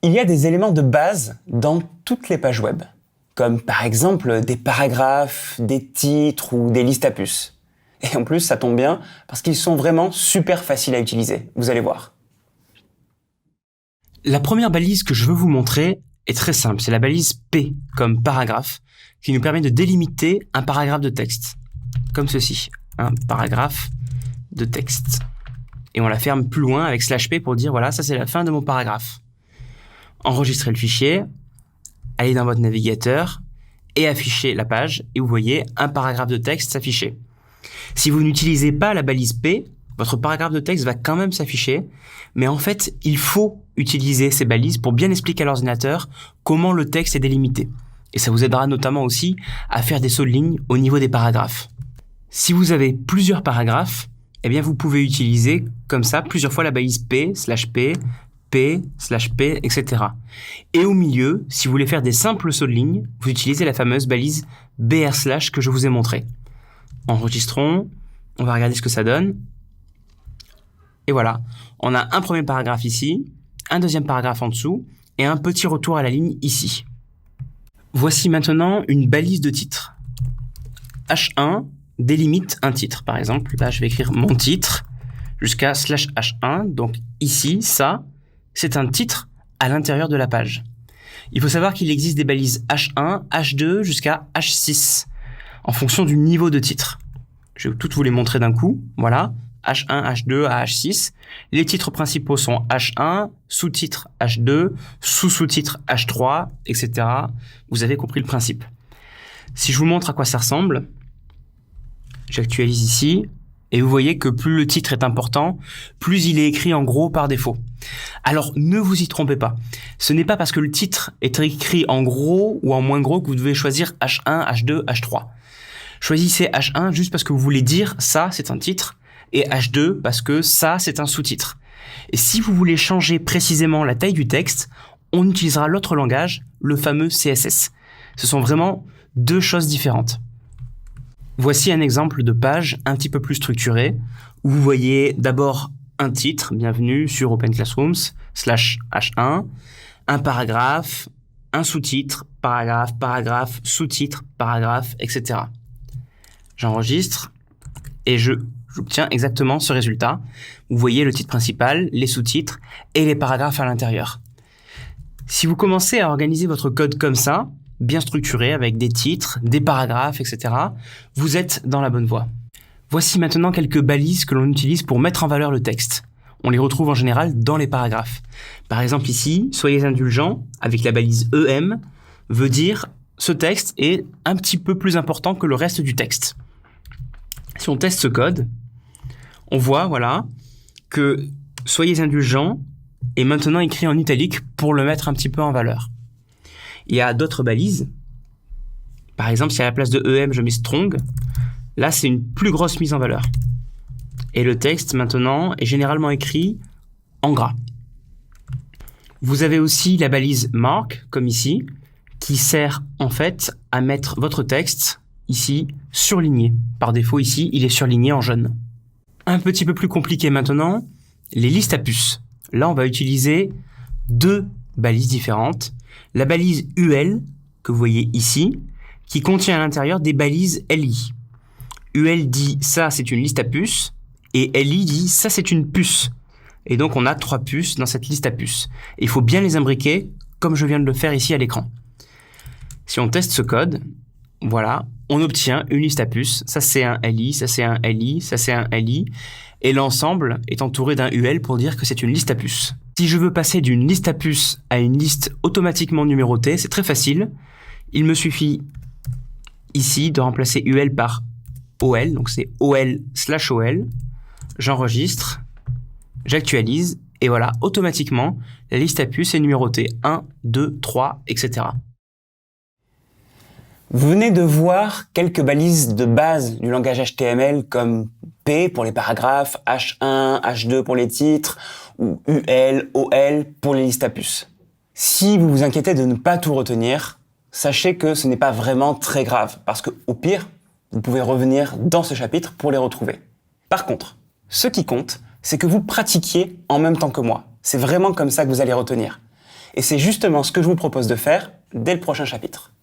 Il y a des éléments de base dans toutes les pages web, comme par exemple des paragraphes, des titres ou des listes à puces. Et en plus, ça tombe bien parce qu'ils sont vraiment super faciles à utiliser, vous allez voir. La première balise que je veux vous montrer est très simple, c'est la balise P comme paragraphe, qui nous permet de délimiter un paragraphe de texte, comme ceci, un paragraphe de texte. Et on la ferme plus loin avec /P pour dire voilà, ça c'est la fin de mon paragraphe. Enregistrez le fichier, allez dans votre navigateur et affichez la page et vous voyez un paragraphe de texte s'afficher. Si vous n'utilisez pas la balise P, votre paragraphe de texte va quand même s'afficher, mais en fait, il faut utiliser ces balises pour bien expliquer à l'ordinateur comment le texte est délimité. Et ça vous aidera notamment aussi à faire des sauts de ligne au niveau des paragraphes. Si vous avez plusieurs paragraphes, eh bien vous pouvez utiliser comme ça plusieurs fois la balise P, /P, P/P, etc. Et au milieu, si vous voulez faire des simples sauts de ligne, vous utilisez la fameuse balise BR/ que je vous ai montrée. Enregistrons, on va regarder ce que ça donne. Et voilà, on a un premier paragraphe ici, un deuxième paragraphe en dessous, et un petit retour à la ligne ici. Voici maintenant une balise de titre. H1 délimite un titre. Par exemple, là je vais écrire mon titre jusqu'à /H1. Donc ici, ça, c'est un titre à l'intérieur de la page. Il faut savoir qu'il existe des balises H1, H2 jusqu'à H6 en fonction du niveau de titre. Je vais toutes vous les montrer d'un coup. Voilà, H1, H2 à H6. Les titres principaux sont H1, sous-titre H2, sous-sous-titre H3, etc. Vous avez compris le principe. Si je vous montre à quoi ça ressemble, j'actualise ici. Et vous voyez que plus le titre est important, plus il est écrit en gros par défaut. Alors ne vous y trompez pas. Ce n'est pas parce que le titre est écrit en gros ou en moins gros que vous devez choisir H1, H2, H3. Choisissez H1 juste parce que vous voulez dire ça c'est un titre et H2 parce que ça c'est un sous-titre. Et si vous voulez changer précisément la taille du texte, on utilisera l'autre langage, le fameux CSS. Ce sont vraiment deux choses différentes. Voici un exemple de page un petit peu plus structurée, où vous voyez d'abord un titre, bienvenue sur Open Classrooms, /H1, un paragraphe, un sous-titre, paragraphe, sous-titre, paragraphe, etc. J'enregistre et j'obtiens exactement ce résultat. Vous voyez le titre principal, les sous-titres et les paragraphes à l'intérieur. Si vous commencez à organiser votre code comme ça, bien structuré avec des titres, des paragraphes, etc., vous êtes dans la bonne voie. Voici maintenant quelques balises que l'on utilise pour mettre en valeur le texte. On les retrouve en général dans les paragraphes. Par exemple ici, soyez indulgents, avec la balise EM, veut dire ce texte est un petit peu plus important que le reste du texte. Si on teste ce code, on voit voilà, que soyez indulgents est maintenant écrit en italique pour le mettre un petit peu en valeur. Il y a d'autres balises. Par exemple, si à la place de EM, je mets strong, là, c'est une plus grosse mise en valeur. Et le texte, maintenant, est généralement écrit en gras. Vous avez aussi la balise mark, comme ici, qui sert en fait à mettre votre texte, ici, surligné. Par défaut, ici, il est surligné en jaune. Un petit peu plus compliqué maintenant, les listes à puces. Là, on va utiliser deux balises différentes. La balise UL, que vous voyez ici, qui contient à l'intérieur des balises LI. UL dit ça c'est une liste à puces, et LI dit ça c'est une puce. Et donc on a 3 puces dans cette liste à puces. Et il faut bien les imbriquer, comme je viens de le faire ici à l'écran. Si on teste ce code, voilà, on obtient une liste à puces. Ça c'est un LI, ça c'est un LI, ça c'est un LI. Et l'ensemble est entouré d'un UL pour dire que c'est une liste à puces. Si je veux passer d'une liste à puces à une liste automatiquement numérotée, c'est très facile. Il me suffit ici de remplacer UL par OL, donc c'est OL/OL. J'enregistre, j'actualise, et voilà, automatiquement, la liste à puces est numérotée 1, 2, 3, etc. Vous venez de voir quelques balises de base du langage HTML comme P pour les paragraphes, H1, H2 pour les titres, ou UL, OL pour les listes à puces. Si vous vous inquiétez de ne pas tout retenir, sachez que ce n'est pas vraiment très grave, parce que au pire, vous pouvez revenir dans ce chapitre pour les retrouver. Par contre, ce qui compte, c'est que vous pratiquiez en même temps que moi. C'est vraiment comme ça que vous allez retenir. Et c'est justement ce que je vous propose de faire dès le prochain chapitre.